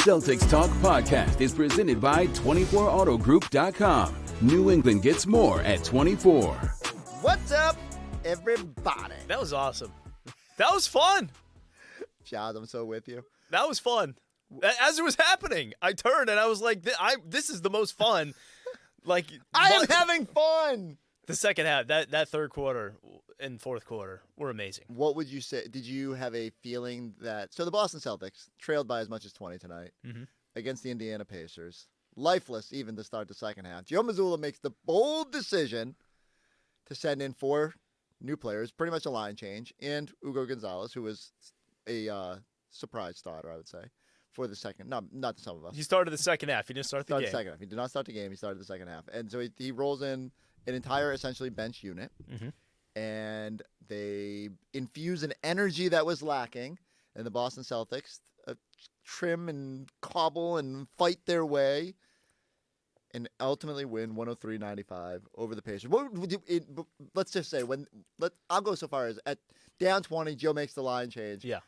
Celtics Talk podcast is presented by 24AutoGroup.com. New England gets more at 24. What's up, everybody? That was awesome. That was fun. Giles, I'm so with you. That was fun. As it was happening, I turned and I was like, this is the most fun. Like I am having fun. The second half, that third quarter and fourth quarter were amazing. What would you say? Did you have a feeling that – so the Boston Celtics trailed by as much as 20 tonight against the Indiana Pacers. Lifeless even to start the second half. Joe Mazzulla makes the bold decision to send in 4 new players, pretty much a line change, and Ugo Gonzalez, who was a surprise starter, I would say, for the second. Not some of us. He started the second half. He didn't start the game. Second half. He did not start the game. He started the second half. And so he rolls in an entire, essentially, bench unit. And they infuse an energy that was lacking. And the Boston Celtics trim and cobble and fight their way and ultimately win 103-95 over the Pacers. Let's just say, I'll go so far as at down 20, Joe makes the line change. Yeah.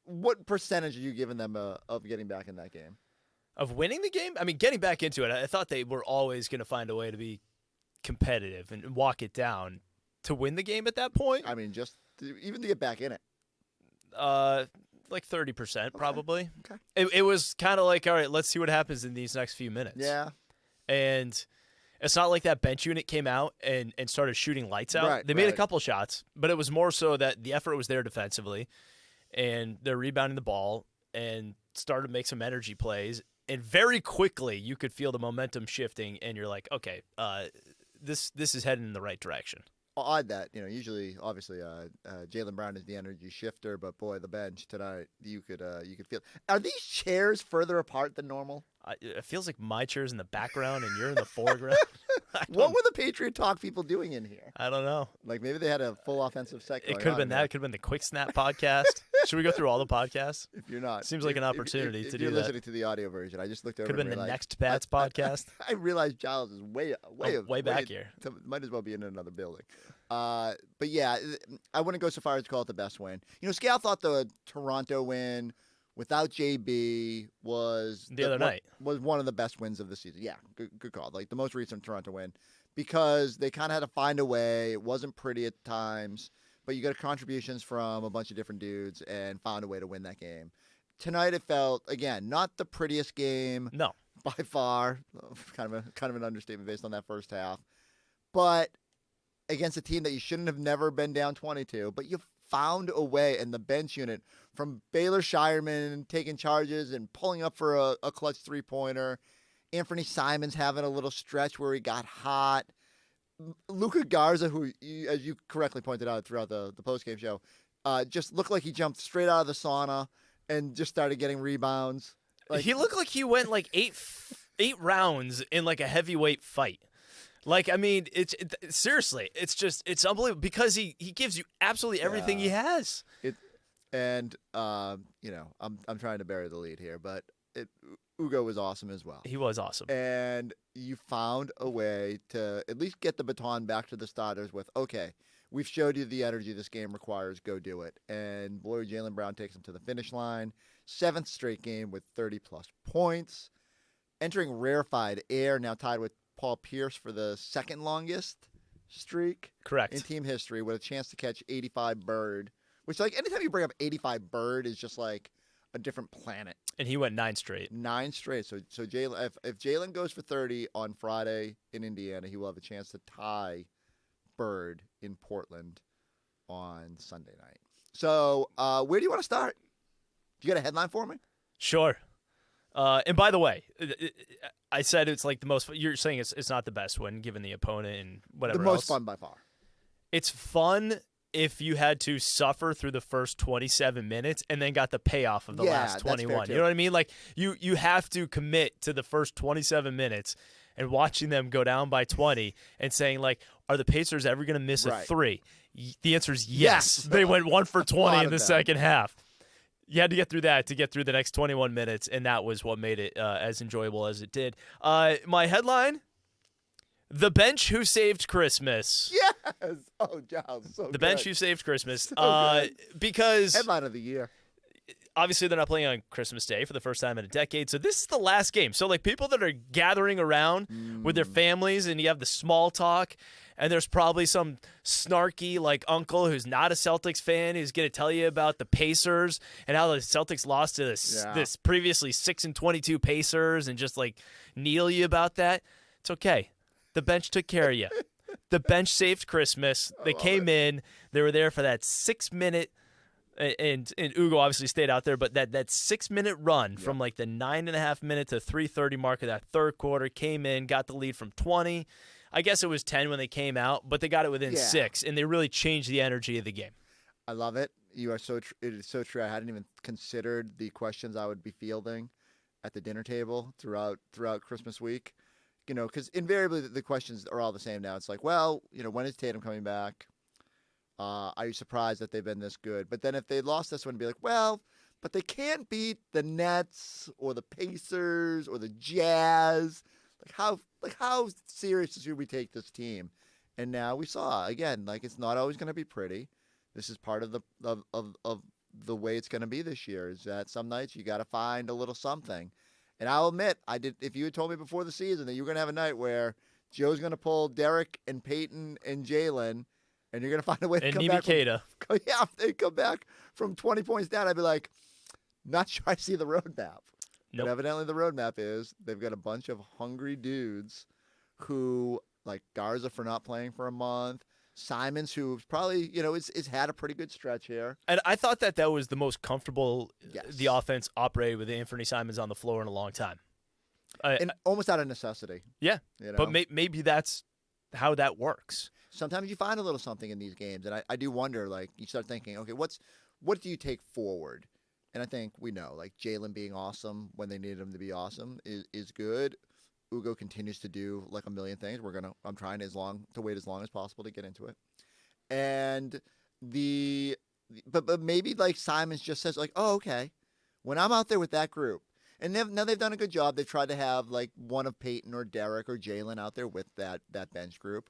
What percentage are you giving them of getting back in that game? Of winning the game? I mean, getting back into it, I thought they were always going to find a way to be competitive and walk it down to win the game at that point. I mean, even to get back in it. Like 30% probably. Okay. It was kind of like, all right, let's see what happens in these next few minutes. Yeah. And it's not like that bench unit came out and started shooting lights out. Right, they made a couple shots, but it was more so that the effort was there defensively, and they're rebounding the ball and started to make some energy plays. And very quickly, you could feel the momentum shifting, and you're like, okay, this is heading in the right direction. Odd that, usually, obviously, Jaylen Brown is the energy shifter, but boy, the bench tonight, you could feel. Are these chairs further apart than normal? It feels like my chair's in the background and you're in the foreground. What were the Patriot Talk people doing in here? I don't know. Like maybe they had a full offensive set going on. It could have been that. It could have been the Quick Snap podcast. Should we go through all the podcasts? If you're not. Seems like an opportunity to to do that. If you're listening that. to the audio version, I just looked over. Could have been the Next Bats podcast. I realized Giles is way back here. Might as well be in another building. But yeah, I wouldn't go so far as to call it the best win. Scal thought the Toronto win without JB was one of the best wins of the season. Yeah, good call. Like the most recent Toronto win, because they kind of had to find a way. It wasn't pretty at times, but you got contributions from a bunch of different dudes and found a way to win that game. Tonight it felt, again, not the prettiest game. No, by far. Kind of an understatement based on that first half, but against a team that you shouldn't have never been down 22, but you found a way, and the bench unit from Baylor Shireman taking charges and pulling up for a clutch three-pointer. Anthony Simons having a little stretch where he got hot. Luka Garza, who, as you correctly pointed out throughout the postgame show, just looked like he jumped straight out of the sauna and just started getting rebounds. He looked like he went like eight rounds in like a heavyweight fight. Like, I mean, seriously, it's unbelievable because he gives you absolutely everything he has. I'm trying to bury the lead here, but Ugo was awesome as well. He was awesome. And you found a way to at least get the baton back to the starters with, okay, we've showed you the energy this game requires, go do it. And boy, Jaylen Brown takes him to the finish line. 7th straight game with 30-plus points. Entering rarefied air, now tied with Paul Pierce for the second longest streak in team history, with a chance to catch 85 Bird, which, like, anytime you bring up 85 Bird is just like a different planet. And he went 9 straight. 9 straight. So Jaylen, if Jaylen goes for 30 on Friday in Indiana, he will have a chance to tie Bird in Portland on Sunday night. So where do you want to start? You got a headline for me? Sure. And by the way, I said it's like the most. You're saying it's not the best win given the opponent and whatever. The most else. fun by far. It's fun if you had to suffer through the first 27 minutes and then got the payoff of the last 21. You know what I mean? Like you have to commit to the first 27 minutes and watching them go down by 20 and saying, like, are the Pacers ever going to miss a three? The answer is yes. They went 1 for 20 in the second half. You had to get through that to get through the next 21 minutes, and that was what made it as enjoyable as it did. My headline, The Bench Who Saved Christmas. Yes! Oh, Giles, so The Bench Who Saved Christmas. So because headline of the year. obviously they're not playing on Christmas Day for the first time in a decade, so this is the last game. So, like, people that are gathering around with their families, and you have the small talk, and there's probably some snarky, like, uncle who's not a Celtics fan who's going to tell you about the Pacers and how the Celtics lost to this previously 6-22 Pacers and just, like, kneel you about that. It's okay. The bench took care of you. The bench saved Christmas. They came in. They were there for that 6-minute, and Ugo obviously stayed out there, but that 6-minute run from like the 9.5 minute to 3:30 mark of that third quarter, came in, got the lead from 20. I guess it was 10 when they came out, but they got it within 6, and they really changed the energy of the game. I love it. You are so it is so true. I hadn't even considered the questions I would be fielding at the dinner table throughout Christmas week. You know, because invariably the questions are all the same now. It's like, well, you know, when is Tatum coming back? Are you surprised that they've been this good? But then if they lost this one, it'd be like, well, but they can't beat the Nets or the Pacers or the Jazz. Like how serious should we take this team? And now we saw again, like it's not always going to be pretty. This is part of the way it's going to be this year. Is that some nights you got to find a little something. And I'll admit, I did. If you had told me before the season that you were going to have a night where Joe's going to pull Derek and Peyton and Jalen, and you're going to find a way to come back. If they come back from 20 points down, I'd be like, not sure I see the roadmap. Nope. But evidently the roadmap is they've got a bunch of hungry dudes who, like Garza for not playing for a month, Simons, who's probably, you know, is had a pretty good stretch here. And I thought that was the most comfortable the offense operated with Anthony Simons on the floor in a long time. And almost out of necessity. Yeah, you know? But maybe that's how that works. Sometimes you find a little something in these games, and I do wonder, like, you start thinking, okay, what do you take forward? And I think we know, like, Jalen being awesome when they needed him to be awesome is good. Ugo continues to do like a million things. I'm trying to wait as long as possible to get into it. And but maybe like Simons just says like, oh, okay, when I'm out there with that group, and now they've done a good job. They've tried to have like one of Peyton or Derek or Jalen out there with that bench group.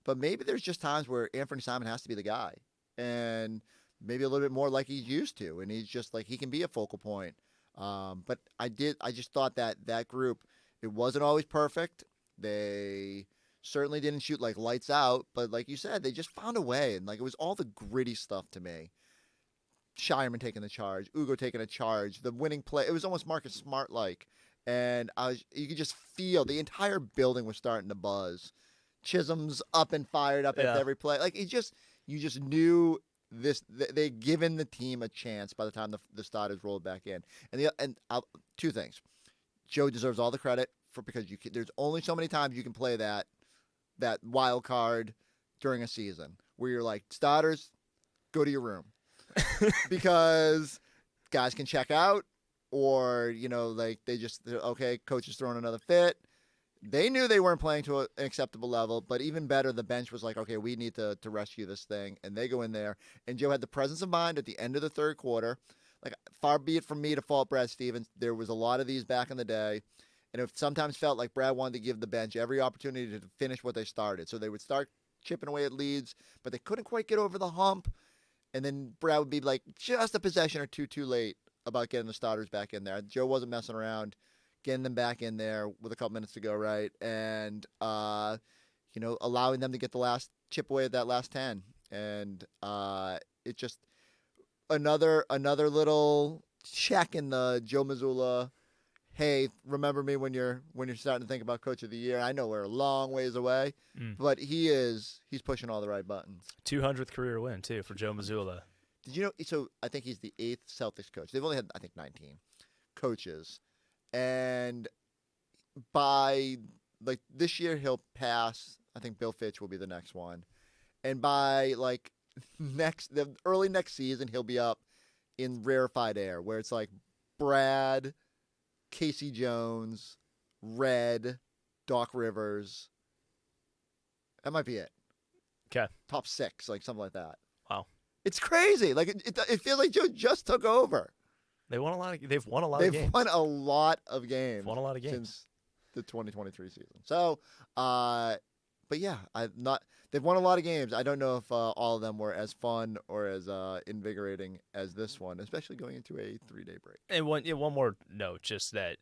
But maybe there's just times where Anthony Simon has to be the guy, and maybe a little bit more like he's used to, and he's just like he can be a focal point. But I just thought that group. It wasn't always perfect. They certainly didn't shoot like lights out, but like you said, they just found a way. And like it was all the gritty stuff to me. Shireman taking the charge, Ugo taking a charge, the winning play. It was almost Marcus Smart-like. And you could just feel the entire building was starting to buzz. Chisholm's up and fired up at every play. Like you just knew this. They'd given the team a chance by the time the starters rolled back in. And two things. Joe deserves all the credit because there's only so many times you can play that wild card during a season where you're like, starters, go to your room. Because guys can check out or, you know, like okay, coach is throwing another fit. They knew they weren't playing to an acceptable level, but even better, the bench was like, okay, we need to rescue this thing. And they go in there. And Joe had the presence of mind at the end of the third quarter. Like, far be it from me to fault Brad Stevens. There was a lot of these back in the day, and it sometimes felt like Brad wanted to give the bench every opportunity to finish what they started. So they would start chipping away at leads, but they couldn't quite get over the hump. And then Brad would be like just a possession or two too late about getting the starters back in there. Joe wasn't messing around, getting them back in there with a couple minutes to go, right? And, you know, allowing them to get the last chip away at that last 10. And it just... Another little check in the Joe Mazzulla. Hey, remember me when you're starting to think about Coach of the Year. I know we're a long ways away, but he's pushing all the right buttons. 200th career win too for Joe Mazzulla. Did you know? So I think he's the 8th Celtics coach. They've only had 19 coaches, and by like this year he'll pass. I think Bill Fitch will be the next one, and by like. The early next season, he'll be up in rarefied air, where it's like Brad, Casey Jones, Red, Doc Rivers. That might be it. Okay. Top 6, like something like that. Wow. It's crazy. Like it feels like Joe just took over. They've won a lot of games. They've won a lot of games. Won a lot of games since the 2023 season. So, But yeah, they've won a lot of games. I don't know if all of them were as fun or as invigorating as this one, especially going into a 3-day break. And one more note, just that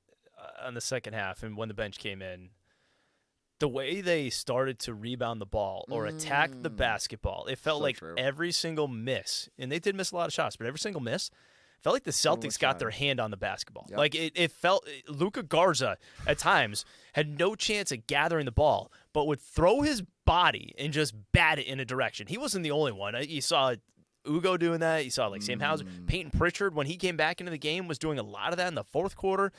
on the second half and when the bench came in, the way they started to rebound the ball or attack the basketball, it felt like every single miss, and they did miss a lot of shots, but every single miss felt like the Celtics got their hand on the basketball. Yep. Like it felt Luka Garza at times had no chance of gathering the ball, but would throw his body and just bat it in a direction. He wasn't the only one. You saw Ugo doing that. You saw like Sam Hauser. Peyton Pritchard, when he came back into the game, was doing a lot of that in the fourth quarter.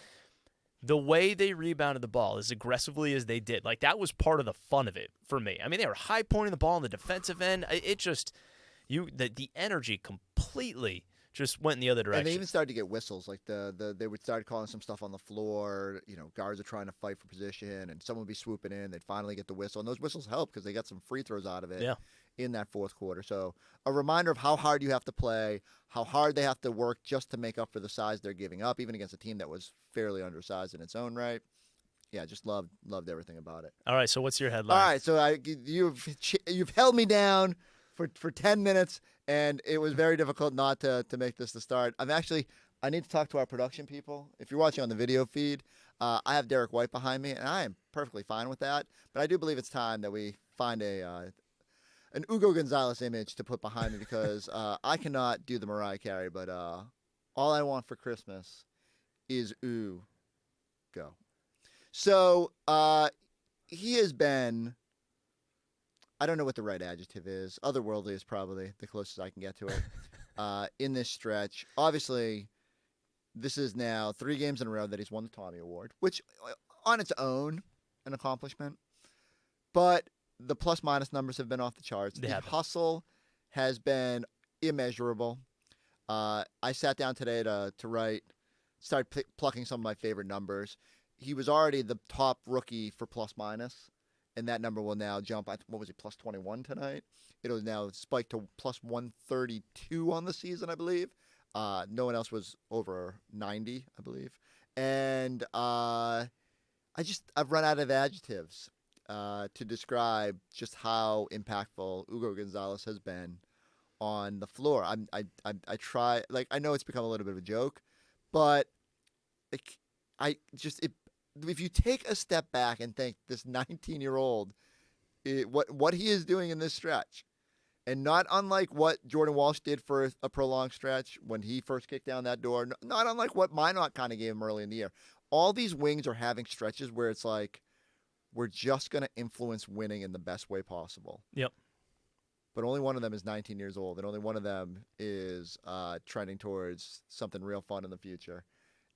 The way they rebounded the ball as aggressively as they did, like that was part of the fun of it for me. I mean, they were high pointing the ball on the defensive end. It just the energy completely just went in the other direction. And they even started to get whistles. Like they would start calling some stuff on the floor. Guards are trying to fight for position, and someone would be swooping in. They'd finally get the whistle, and those whistles help because they got some free throws out of it in that fourth quarter. So a reminder of how hard you have to play, how hard they have to work just to make up for the size they're giving up, even against a team that was fairly undersized in its own right. Yeah, just loved everything about it. All right, so what's your headline? All right, so you've held me down for 10 minutes. And it was very difficult not to make this the start. I need to talk to our production people. If you're watching on the video feed, I have Derek White behind me, and I am perfectly fine with that. But I do believe it's time that we find an Ugo Gonzalez image to put behind me because I cannot do the Mariah Carey, but all I want for Christmas is Ugo. So he has been... I don't know what the right adjective is. Otherworldly is probably the closest I can get to it in this stretch. Obviously, this is now 3 games in a row that he's won the Tommy Award, which on its own, an accomplishment. But the plus-minus numbers have been off the charts. The hustle has been immeasurable. I sat down today to start plucking some of my favorite numbers. He was already the top rookie for plus-minus. And that number will now jump, what was it, plus 21 tonight? It'll now spike to plus 132 on the season, I believe. No one else was over 90, I believe. And I've run out of adjectives to describe just how impactful Ugo Gonzalez has been on the floor. I try, like, I know it's become a little bit of a joke, but if you take a step back and think this 19-year-old, what he is doing in this stretch, and not unlike what Jordan Walsh did for a prolonged stretch when he first kicked down that door, not unlike what Minot kind of gave him early in the year. All these wings are having stretches where it's like, we're just going to influence winning in the best way possible. Yep. But only one of them is 19 years old, and only one of them is trending towards something real fun in the future.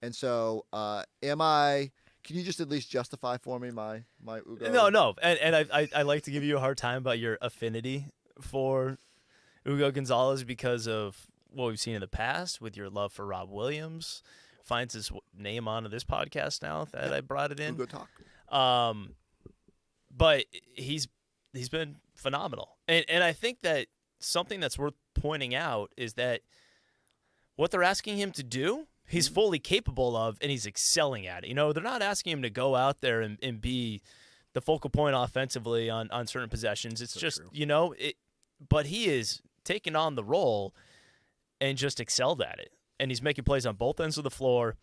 And so, can you just at least justify for me my Ugo? No. And I like to give you a hard time about your affinity for Ugo Gonzalez because of what we've seen in the past with your love for Rob Williams. Finds his name onto this podcast now that I brought it in. Ugo talk. But he's been phenomenal. And I think that something that's worth pointing out is that what they're asking him to do, he's fully capable of, and he's excelling at it. They're not asking him to go out there and be the focal point offensively on certain possessions. It's so just, true. But he is taking on the role and just excelled at it. And he's making plays on both ends of the floor.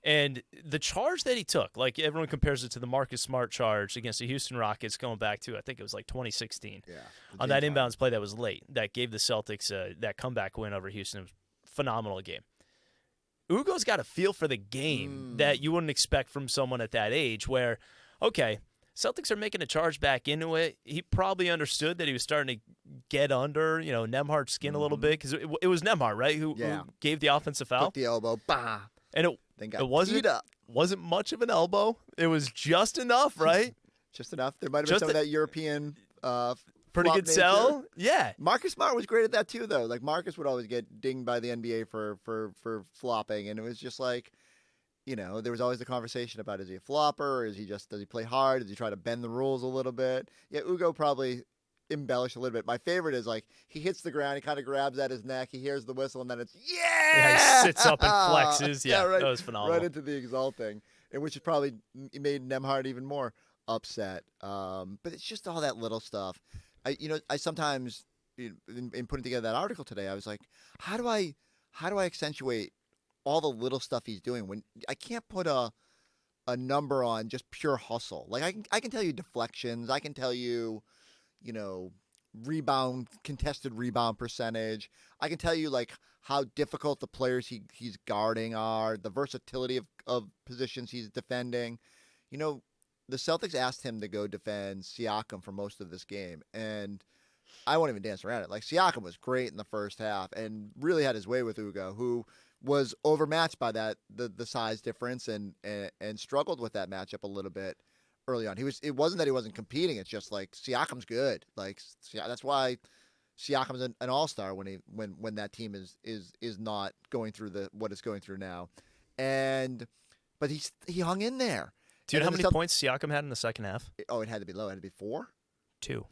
And the charge that he took, like everyone compares it to the Marcus Smart charge against the Houston Rockets going back to, I think it was like 2016. Yeah, on that inbounds play that was late, that gave the Celtics that comeback win over Houston. It was a phenomenal game. Ugo's got a feel for the game that you wouldn't expect from someone at that age where, okay, Celtics are making a charge back into it. He probably understood that he was starting to get under, Nembhard's skin a little bit because it was Nembhard, right, who gave the offensive foul. Took the elbow, bah. And it wasn't much of an elbow. It was just enough, right? Just enough. There might have been some of that European pretty good sell. Yeah. Marcus Smart was great at that too, though. Like Marcus would always get dinged by the NBA for flopping, and it was just like, there was always the conversation about, is he a flopper? Or does he play hard? Does he try to bend the rules a little bit? Yeah, Ugo probably embellished a little bit. My favorite is like he hits the ground, he kind of grabs at his neck, he hears the whistle, and then it's yeah, he sits up and flexes. Yeah, right, that was phenomenal. Right into the exulting, and which has probably made Nembhard even more upset. But it's just all that little stuff. I sometimes in putting together that article today, I was like, how do I accentuate all the little stuff he's doing when I can't put a number on just pure hustle. Like I can tell you deflections, I can tell you, contested rebound percentage. I can tell you like how difficult the players he's guarding are, the versatility of positions he's defending. The Celtics asked him to go defend Siakam for most of this game, and I won't even dance around it. Like, Siakam was great in the first half and really had his way with Ugo, who was overmatched by the size difference and struggled with that matchup a little bit early on. It wasn't that he wasn't competing. It's just like Siakam's good. Like, that's why Siakam's an all-star when that team is not going through what it's going through now. But he hung in there. Do you know how many points Siakam had in the second half? Oh, it had to be low. It had to be 4? 2.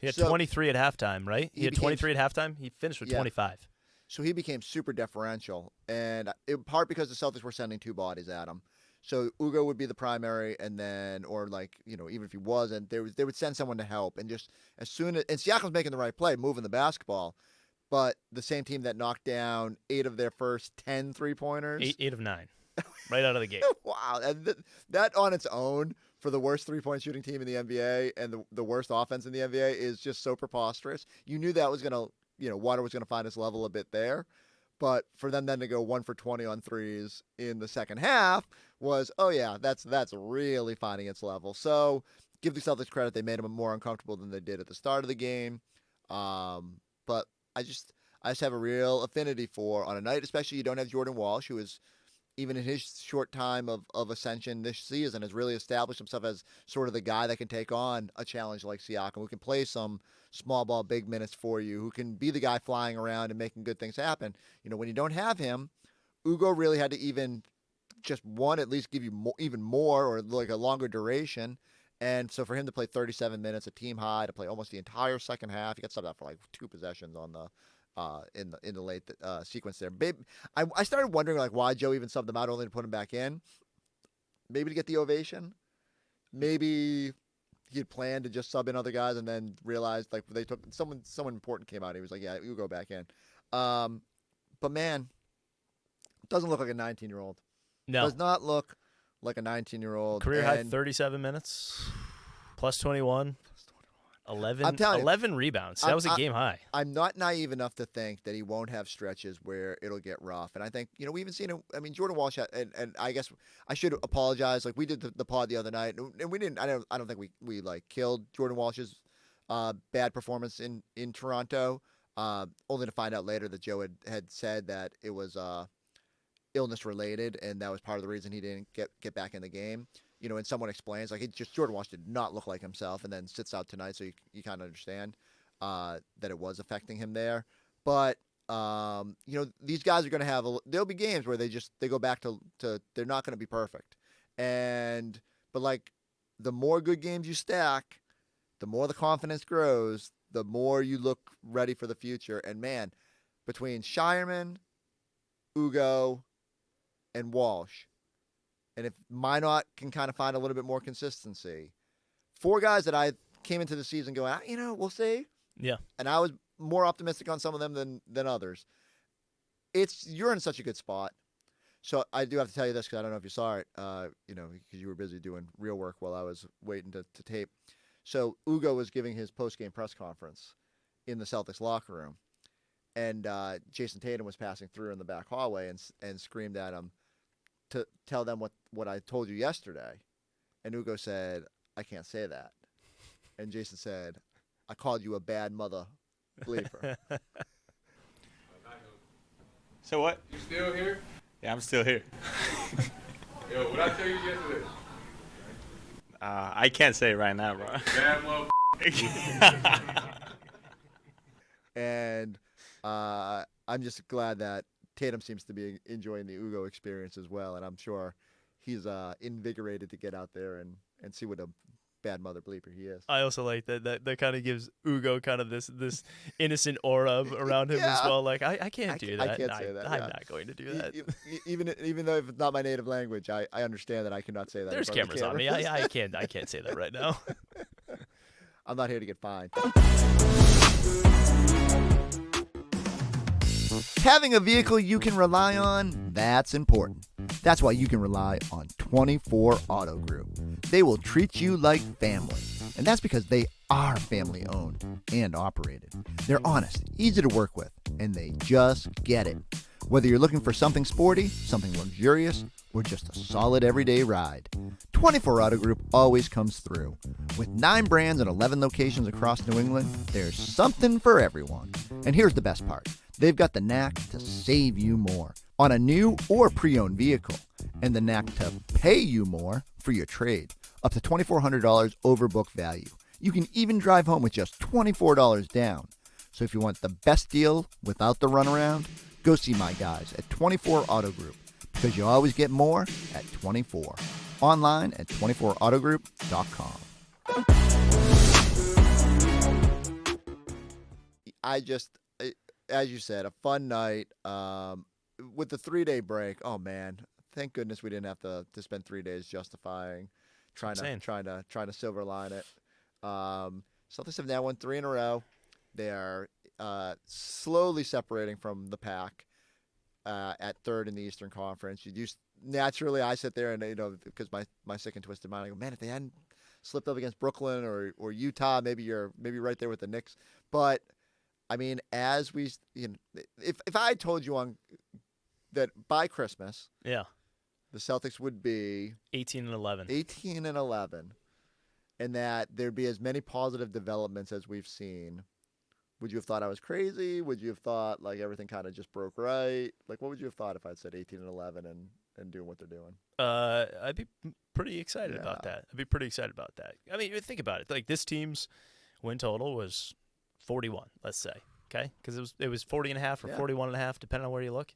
He had 23 at halftime, right? He had 23 at halftime. He finished with 25. So he became super deferential, and in part because the Celtics were sending 2 bodies at him. So Ugo would be the primary, and then, or like, even if he wasn't, they would send someone to help. And just as soon as, and Siakam's making the right play, moving the basketball, but the same team that knocked down 8 of their first 10 3-pointers. 8 of 9. Right out of the gate. Wow. And that on its own, for the worst 3-point shooting team in the NBA and the worst offense in the NBA, is just so preposterous. You knew that was going to, water was going to find its level a bit there. But for them then to go 1 for 20 on threes in the second half was, oh yeah, that's really finding its level. So give the Celtics credit. They made them more uncomfortable than they did at the start of the game. But I just have a real affinity for, on a night, especially you don't have Jordan Walsh, who is, even in his short time of ascension this season, has really established himself as sort of the guy that can take on a challenge like Siakam, who can play some small ball, big minutes for you, who can be the guy flying around and making good things happen. When you don't have him, Ugo really had to even just at least give you even more, or like a longer duration. And so for him to play 37 minutes, a team high, to play almost the entire second half, he got subbed out for like 2 possessions on the in the late sequence there. I started wondering like why Joe even subbed him out only to put him back in. Maybe to get the ovation. Maybe he had planned to just sub in other guys and then realized like they took someone important came out. He was like, yeah, you go back in. But man, doesn't look like a 19-year-old. No, does not look like a 19-year-old. Career high 37 minutes, plus 21. 11 rebounds. That was a game high. I'm not naive enough to think that he won't have stretches where it'll get rough. And I think, we even seen it. I mean, Jordan Walsh, and I guess I should apologize. Like, we did the pod the other night, and we didn't. I don't think we like killed Jordan Walsh's bad performance in Toronto. Only to find out later that Joe had said that it was illness related, and that was part of the reason he didn't get back in the game. And someone explains, like, Jordan Walsh did not look like himself, and then sits out tonight, so you kind of understand that it was affecting him there. But, these guys are going to have there'll be games where they go back to they're not going to be perfect. But like, the more good games you stack, the more the confidence grows, the more you look ready for the future. And man, between Shireman, Ugo, and Walsh, and if Minot can kind of find a little bit more consistency, 4 guys that I came into the season going, we'll see. Yeah. And I was more optimistic on some of them than others. You're in such a good spot. So I do have to tell you this, because I don't know if you saw it, because you were busy doing real work while I was waiting to tape. So Ugo was giving his post-game press conference in the Celtics locker room, and Jason Tatum was passing through in the back hallway and screamed at him to tell them what I told you yesterday. And Ugo said, I can't say that. And Jason said, I called you a bad mother bleeper. So what? You still here? Yeah, I'm still here. Yo, what I tell you yesterday? I can't say it right now, bro. Bad motherfucker. And I'm just glad that Tatum seems to be enjoying the Ugo experience as well, and I'm sure he's invigorated to get out there and see what a bad mother bleeper he is. I also like that kind of gives Ugo kind of this innocent aura around him as well. Like, I can't do that. I can't say that. I'm not going to do that. Even though it's not my native language, I understand that I cannot say that. There's cameras on me. I can't say that right now. I'm not here to get fined. Having a vehicle you can rely on, that's important. That's why you can rely on 24 Auto Group. They will treat you like family. And that's because they are family owned and operated. They're honest, easy to work with, and they just get it. Whether you're looking for something sporty, something luxurious, or just a solid everyday ride, 24 Auto Group always comes through. With 9 brands and 11 locations across New England, there's something for everyone. And here's the best part. They've got the knack to save you more on a new or pre-owned vehicle, and the knack to pay you more for your trade, up to $2,400 over book value. You can even drive home with just $24 down. So if you want the best deal without the runaround, go see my guys at 24 Auto Group, because you always get more at 24. Online at 24autogroup.com. As you said, a fun night with the 3-day break. Oh man, thank goodness we didn't have to spend 3 days justifying, trying to silver line it. Celtics have now won 3 in a row. They are slowly separating from the pack at third in the Eastern Conference. Naturally, I sit there and because my sick and twisted mind, I go, man, if they hadn't slipped up against Brooklyn or Utah, maybe you're right there with the Knicks. But I mean, if I had told you that by Christmas, yeah, the Celtics would be 18-11, and that there'd be as many positive developments as we've seen, would you have thought I was crazy? Would you have thought like everything kind of just broke right? Like, what would you have thought if I'd said 18-11 and doing what they're doing? I'd be pretty excited about that. I mean, think about it. Like, this team's win total was 41, let's say, okay? Because it was 40.5 or 41.5, depending on where you look.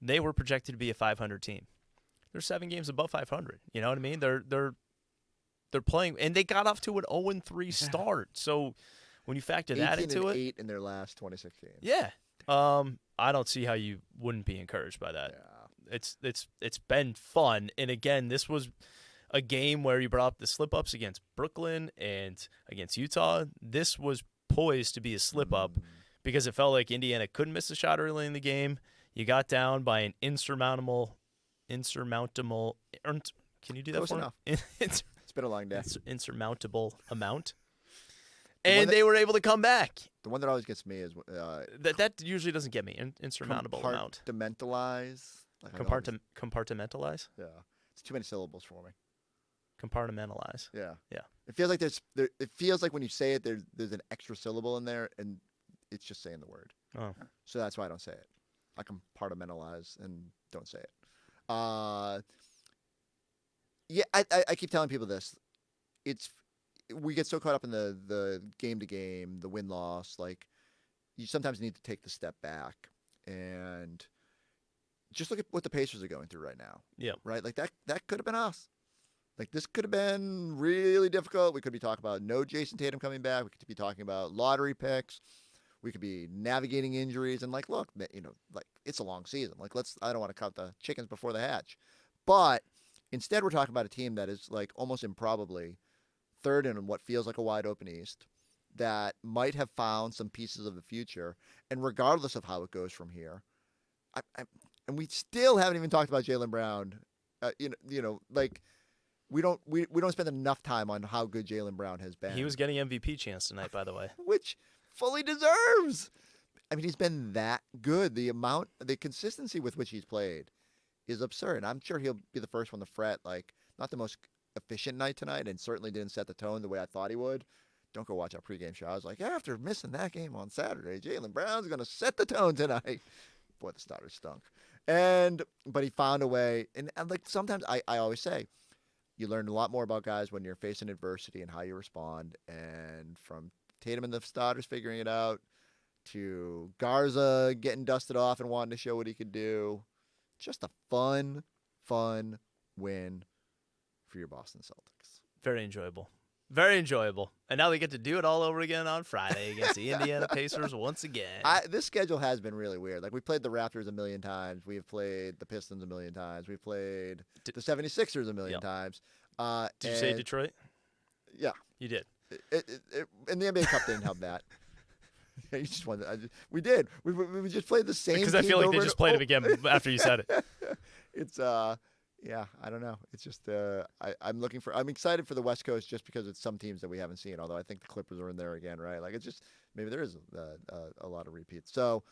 They were projected to be a 500 team. They're 7 games above 500. You know what I mean? They're playing, and they got off to an 0-3 start. So when you factor that into it, 8 in their last 26 games. Yeah, I don't see how you wouldn't be encouraged by that. Yeah. It's been fun, and again, this was a game where you brought up the slip-ups against Brooklyn and against Utah. This was poised to be a slip-up because it felt like Indiana couldn't miss a shot early in the game. You got down by an insurmountable. Can you do that Close for enough. me? It's been a long day. Insurmountable amount. And they were able to come back. The one that always gets me is that usually doesn't get me. Insurmountable amount. Compartmentalize. Compartmentalize. Yeah, it's too many syllables for me. Compartmentalize. Yeah. Yeah. It feels like it feels like when you say it, there's an extra syllable in there, and it's just saying the word. Oh. So that's why I don't say it. I compartmentalize and don't say it. Yeah, I keep telling people this. We get so caught up in the game to game, the win loss. Like, you sometimes need to take the step back and just look at what the Pacers are going through right now. Yeah. Right. Like that could have been us. Like, this could have been really difficult. We could be talking about no Jason Tatum coming back. We could be talking about lottery picks. We could be navigating injuries. And like, look, like, it's a long season. Like, I don't want to count the chickens before the hatch. But instead, we're talking about a team that is like almost improbably third in what feels like a wide open East, that might have found some pieces of the future. And regardless of how it goes from here, and we still haven't even talked about Jaylen Brown. Like, we don't spend enough time on how good Jaylen Brown has been. He was getting MVP chance tonight, by the way, which fully deserves. I mean, he's been that good. The consistency with which he's played is absurd. I'm sure he'll be the first one to fret. Like, not the most efficient night tonight, and certainly didn't set the tone the way I thought he would. Don't go watch our pregame show. I was like, after missing that game on Saturday, Jaylen Brown's going to set the tone tonight. Boy, the starters stunk. But he found a way. And like, sometimes I always say, you learn a lot more about guys when you're facing adversity and how you respond. And from Tatum and the starters figuring it out to Garza getting dusted off and wanting to show what he could do. Just a fun win for your Boston Celtics. Very enjoyable. Very enjoyable. And now we get to do it all over again on Friday against the Indiana Pacers once again. This schedule has been really weird. Like, we played the Raptors a million times. We've played the Pistons a million times. We've played the 76ers a million times. Did you say Detroit? Yeah. You did. And the NBA Cup didn't help that. Yeah, you just wanted. We did. We just played the same. Because I feel like they just played it again after you said it. It's yeah, I don't know. It's just I'm excited for the West Coast just because it's some teams that we haven't seen. Although I think the Clippers are in there again, right? Like, it's just maybe there is a lot of repeats. So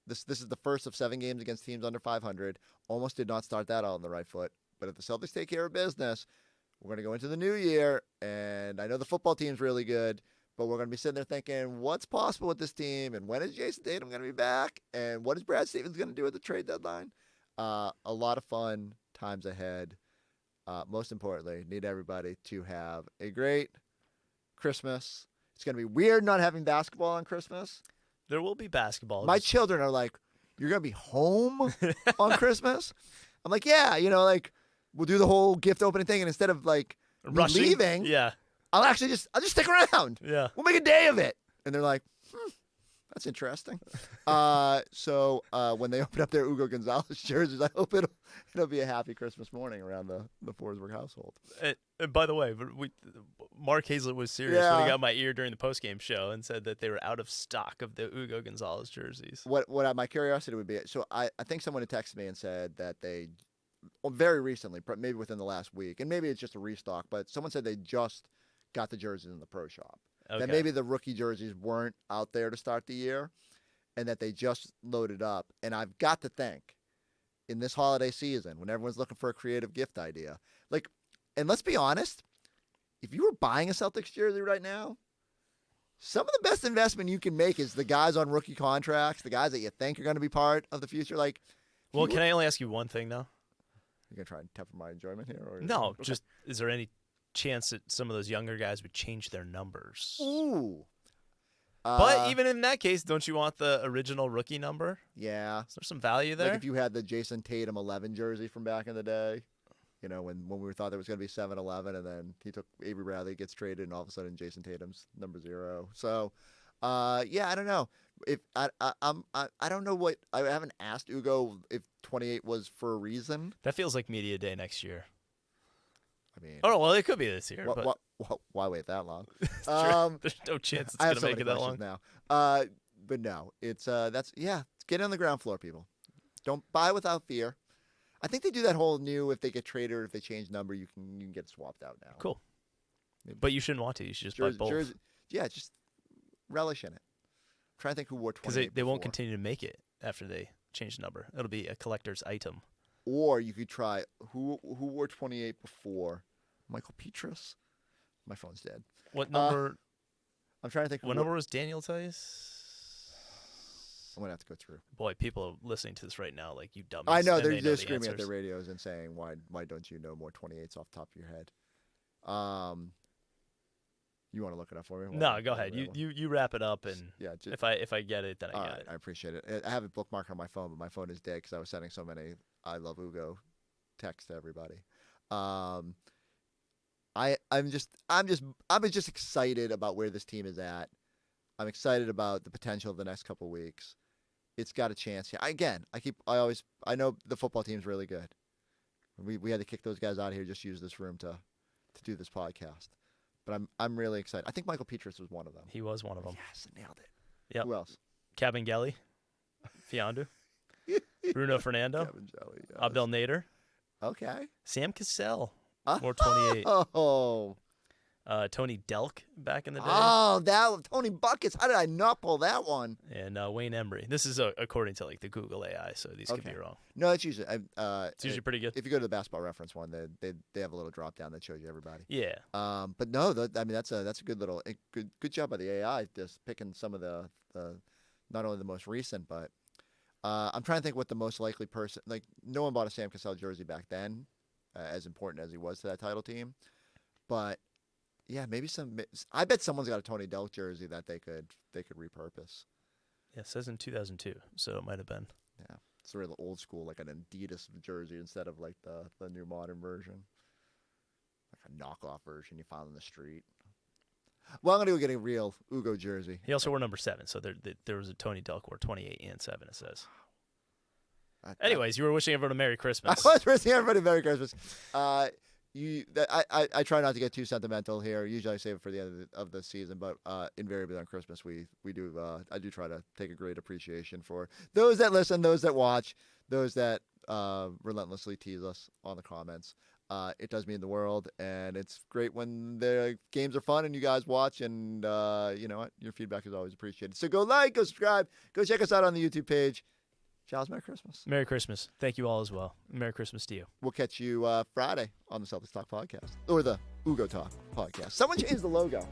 this is the first of 7 games against teams under 500. Almost did not start that on the right foot, but if the Celtics take care of business, we're going to go into the new year, and I know the football team's really good, but we're going to be sitting there thinking, what's possible with this team, and when is Jason Tatum going to be back, and what is Brad Stevens going to do at the trade deadline? A lot of fun times ahead. Most importantly, need everybody to have a great Christmas. It's going to be weird not having basketball on Christmas. There will be basketball. My children are like, you're going to be home on Christmas? I'm like, yeah, like, we'll do the whole gift opening thing, and instead of like rushing, leaving, I'll just stick around. Yeah, we'll make a day of it. And they're like, that's interesting. So when they open up their Ugo Gonzalez jerseys, I hope it'll be a happy Christmas morning around the Forsberg household. And by the way, Mark Hazlett was serious when he got my ear during the postgame show and said that they were out of stock of the Ugo Gonzalez jerseys. What my curiosity would be, so I think someone had texted me and said that they, very recently, maybe within the last week, and maybe it's just a restock, but someone said they just got the jerseys in the pro shop. Okay. That maybe the rookie jerseys weren't out there to start the year, and that they just loaded up. And I've got to think, in this holiday season, when everyone's looking for a creative gift idea, like, and let's be honest, if you were buying a Celtics jersey right now, some of the best investment you can make is the guys on rookie contracts, the guys that you think are going to be part of the future. Like, well, can I only ask you one thing, though? You're going to try and temper my enjoyment here? Or no, okay. Just, is there any chance that some of those younger guys would change their numbers? Ooh. But even in that case, don't you want the original rookie number? Yeah. Is there some value there? Like if you had the Jason Tatum 11 jersey from back in the day, when we thought there was going to be 7-11, and then Avery Bradley gets traded, and all of a sudden Jason Tatum's number 0. So, yeah, I don't know. If I don't know what I haven't asked Ugo if 28 was for a reason. That feels like media day next year. I mean, oh well, it could be this year. Why wait that long? There's no chance it's going to make it that long now. But no, it's get on the ground floor, people. Don't buy without fear. I think they do that whole new, if they get traded or if they change number, you can get swapped out now. Cool. But you shouldn't want to. You should just buy both. Just relish in it. I'm trying to think who wore 28 because they won't continue to make it after they change the number. It'll be a collector's item. Or you could try who wore 28 before? Michael Petrus? My phone's dead. What number? I'm trying to think. What number was Daniel Tice? I'm gonna have to go through. Boy, people are listening to this right now, like, you dummies. I know they're screaming at their radios and saying, "Why don't you know more 28s off the top of your head?" You want to look it up for me? No, go ahead. You wrap it up, and if I get it, then I get it. I appreciate it. I have it bookmarked on my phone, but my phone is dead because I was sending so many "I love Ugo" texts to everybody. I'm just excited about where this team is at. I'm excited about the potential of the next couple of weeks. It's got a chance. I know the football team's really good. We had to kick those guys out of here, just use this room to do this podcast. But I'm really excited. I think Michael Petrus was one of them. He was one of them. Yes, nailed it. Yep. Who else? Cabangeli, Fiondu, Bruno Fernando, Cabangeli, yes. Abdel Nader. Okay. Sam Cassell, or 28. Oh. Tony Delk back in the day. Oh, Tony Buckets. How did I not pull that one? And Wayne Embry. This is according to the Google AI, so these could be wrong. No, it's usually it's usually pretty good. If you go to the Basketball Reference one, they have a little drop down that shows you everybody. Yeah. But no, that's a good little good job by the AI just picking some of the not only the most recent, but I'm trying to think what the most likely person, like, no one bought a Sam Cassell jersey back then, as important as he was to that title team, but. Yeah, maybe I bet someone's got a Tony Delk jersey that they could repurpose. Yeah, it says in 2002, so it might have been. Yeah, it's real old school, like an Adidas jersey instead of like the new modern version. Like a knockoff version you found on the street. Well, I'm going to go get a real Ugo jersey. He also wore number 7, so there was a Tony Delcourt 28 and 7, it says. Anyways, you were wishing everyone a Merry Christmas. I was wishing everybody a Merry Christmas. I try not to get too sentimental here. Usually I save it for the end of the season, but invariably on Christmas I do try to take a great appreciation for those that listen, those that watch, those that relentlessly tease us on the comments. It does mean the world, and it's great when the games are fun and you guys watch, and you know what? Your feedback is always appreciated. So go like, go subscribe, go check us out on the YouTube page. Giles, Merry Christmas. Merry Christmas. Thank you all as well. Merry Christmas to you. We'll catch you Friday on the Celtics Talk podcast, or the Ugo Talk podcast. Someone changed the logo.